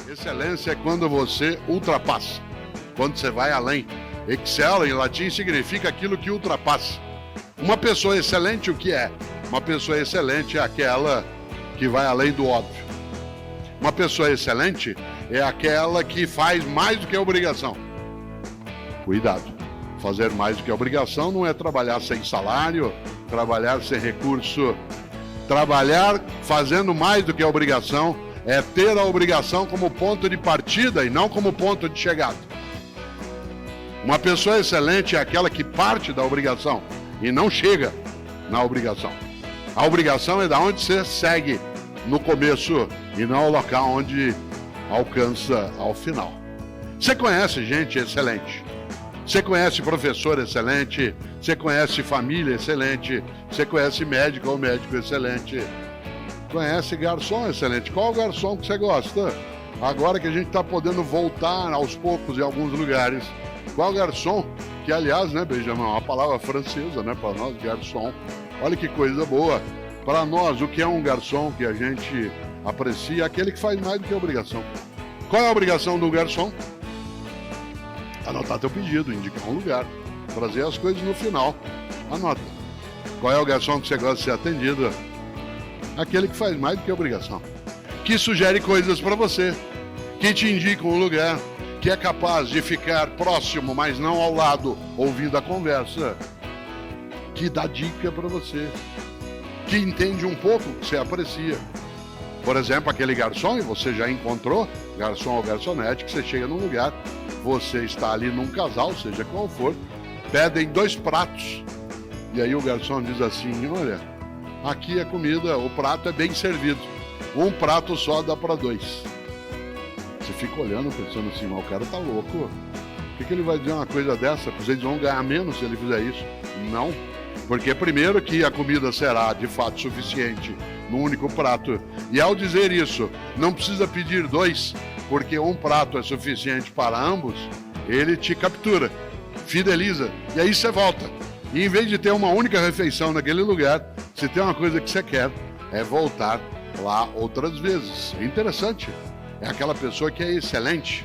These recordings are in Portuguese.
Excelência é quando você ultrapassa, quando você vai além. Excel em latim significa aquilo que ultrapassa. Uma pessoa excelente, o que é? Uma pessoa excelente é aquela que vai além do óbvio. Uma pessoa excelente é aquela que faz mais do que a obrigação. Cuidado, fazer mais do que a obrigação não é trabalhar sem salário, trabalhar sem recurso. Trabalhar fazendo mais do que a obrigação é ter a obrigação como ponto de partida e não como ponto de chegada. Uma pessoa excelente é aquela que parte da obrigação e não chega na obrigação. A obrigação é da onde você segue no começo e não o local onde alcança ao final. Você conhece gente excelente? Você conhece professor excelente? Você conhece família excelente? Você conhece médico ou médico excelente? Conhece garçom excelente? Qual garçom que você gosta? Agora que a gente está podendo voltar aos poucos em alguns lugares, qual garçom? Que aliás, né, Benjamin, é uma palavra francesa, né, para nós, garçom. Olha que coisa boa. Para nós, o que é um garçom que a gente aprecia? É aquele que faz mais do que a obrigação. Qual é a obrigação do garçom? Anotar teu pedido, indicar um lugar, trazer as coisas no final. Anota. Qual é o garçom que você gosta de ser atendido? Aquele que faz mais do que a obrigação. Que sugere coisas para você, que te indica um lugar, que é capaz de ficar próximo, mas não ao lado, ouvindo a conversa, que dá dica para você, que entende um pouco o que você aprecia. Por exemplo, aquele garçom, e você já encontrou, garçom ou garçonete, que você chega num lugar, você está ali num casal, seja qual for, pedem 2 pratos. E aí o garçom diz assim, olha, aqui é comida, o prato é bem servido. Um prato só dá para 2. Você fica olhando, pensando assim, mas o cara tá louco. Por que ele vai dizer uma coisa dessa? Porque eles vão ganhar menos se ele fizer isso. Não. Porque primeiro que a comida será de fato suficiente num único prato. E ao dizer isso, não precisa pedir 2, porque um prato é suficiente para ambos, ele te captura, fideliza, e aí você volta. E em vez de ter uma única refeição naquele lugar, se tem uma coisa que você quer, é voltar lá outras vezes. É interessante. É aquela pessoa que é excelente.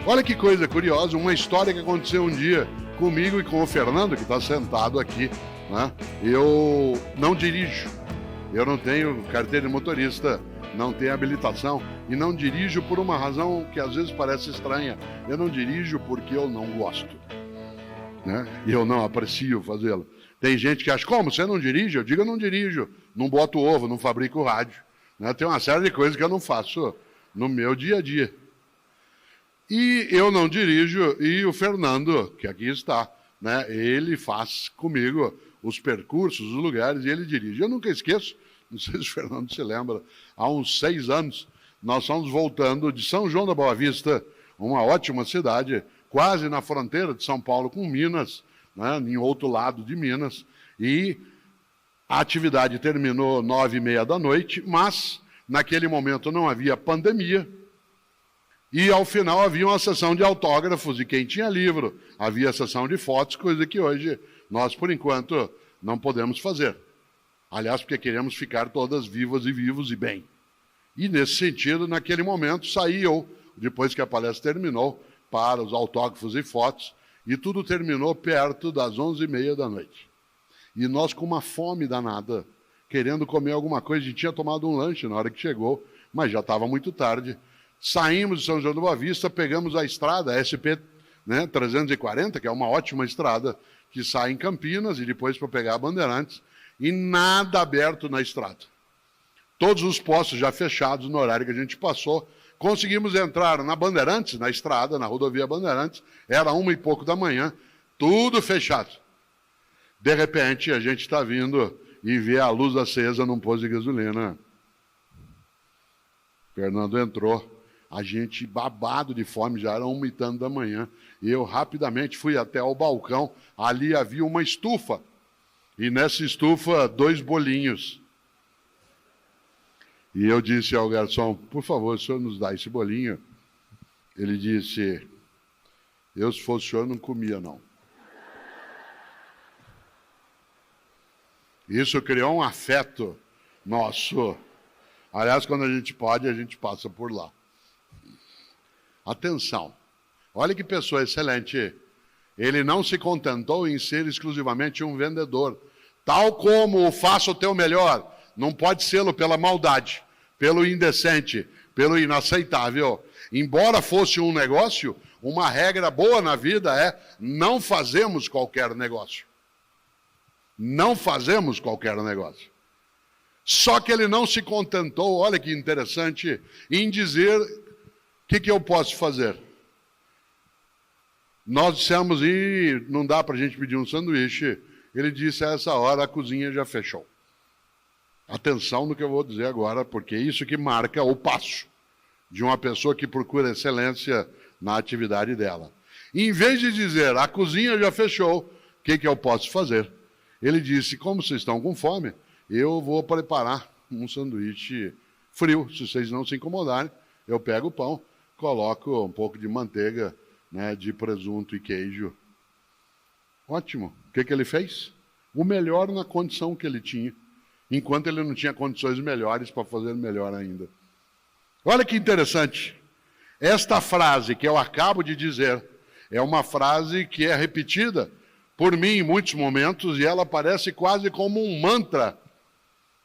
Olha que coisa curiosa, uma história que aconteceu um dia comigo e com o Fernando, que está sentado aqui, né? Eu não dirijo, eu não tenho carteira de motorista, não tenho habilitação e não dirijo por uma razão que às vezes parece estranha. Eu não dirijo porque eu não gosto, né? E eu não aprecio fazê-lo. Tem gente que acha, como, você não dirige? Eu digo, eu não dirijo, não boto ovo, não fabrico rádio, né? Tem uma série de coisas que eu não faço no meu dia a dia. E eu não dirijo, e o Fernando, que aqui está, né, ele faz comigo os percursos, os lugares, e ele dirige. Eu nunca esqueço, não sei se o Fernando se lembra, há uns 6 anos, nós estamos voltando de São João da Boa Vista, uma ótima cidade, quase na fronteira de São Paulo com Minas, né, em outro lado de Minas, e a atividade terminou 9h30 da noite, mas naquele momento não havia pandemia, e ao final havia uma sessão de autógrafos de quem tinha livro, havia sessão de fotos, coisa que hoje nós, por enquanto, não podemos fazer. Aliás, porque queremos ficar todas vivas e vivos e bem. E nesse sentido, naquele momento, saí eu, depois que a palestra terminou, para os autógrafos e fotos, e tudo terminou perto das 11h30 da noite. E nós com uma fome danada, querendo comer alguma coisa, a gente tinha tomado um lanche na hora que chegou, mas já estava muito tarde. Saímos de São João da Boa Vista, pegamos a estrada, a SP, né, 340, que é uma ótima estrada, que sai em Campinas e depois para pegar a Bandeirantes, e nada aberto na estrada. Todos os postos já fechados no horário que a gente passou. Conseguimos entrar na Bandeirantes, na estrada, na rodovia Bandeirantes, era 1h e pouco da manhã, tudo fechado. De repente, a gente está vindo e vê a luz acesa num posto de gasolina. Fernando entrou. A gente babado de fome, já era 1h e tanto da manhã, e eu rapidamente fui até o balcão, ali havia uma estufa, e nessa estufa 2 bolinhos. E eu disse ao garçom, por favor, o senhor nos dá esse bolinho? Ele disse, eu se fosse o senhor não comia não. Isso criou um afeto nosso. Aliás, quando a gente pode, a gente passa por lá. Atenção, olha que pessoa excelente. Ele não se contentou em ser exclusivamente um vendedor. Tal como faça o teu melhor, não pode ser pela maldade, pelo indecente, pelo inaceitável. Embora fosse um negócio, uma regra boa na vida é não fazemos qualquer negócio. Não fazemos qualquer negócio. Só que ele não se contentou, olha que interessante, em dizer o que eu posso fazer. Nós dissemos, não dá para a gente pedir um sanduíche. Ele disse, a essa hora a cozinha já fechou. Atenção no que eu vou dizer agora, porque é isso que marca o passo de uma pessoa que procura excelência na atividade dela. Em vez de dizer, a cozinha já fechou, o que eu posso fazer? Ele disse, como vocês estão com fome, eu vou preparar um sanduíche frio. Se vocês não se incomodarem, eu pego o pão, coloco um pouco de manteiga, né, de presunto e queijo. Ótimo. O que ele fez? O melhor na condição que ele tinha, enquanto ele não tinha condições melhores para fazer melhor ainda. Olha que interessante. Esta frase que eu acabo de dizer é uma frase que é repetida por mim em muitos momentos e ela parece quase como um mantra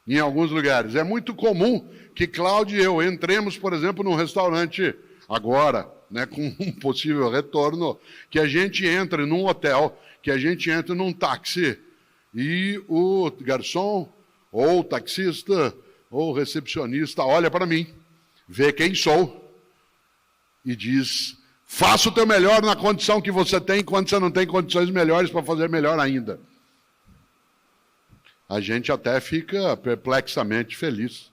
em alguns lugares. É muito comum que Cláudio e eu entremos, por exemplo, num restaurante agora, né, com um possível retorno, que a gente entre num hotel, que a gente entre num táxi e o garçom ou o taxista ou o recepcionista olha para mim, vê quem sou e diz, faça o teu melhor na condição que você tem, quando você não tem condições melhores para fazer melhor ainda. A gente até fica perplexamente feliz.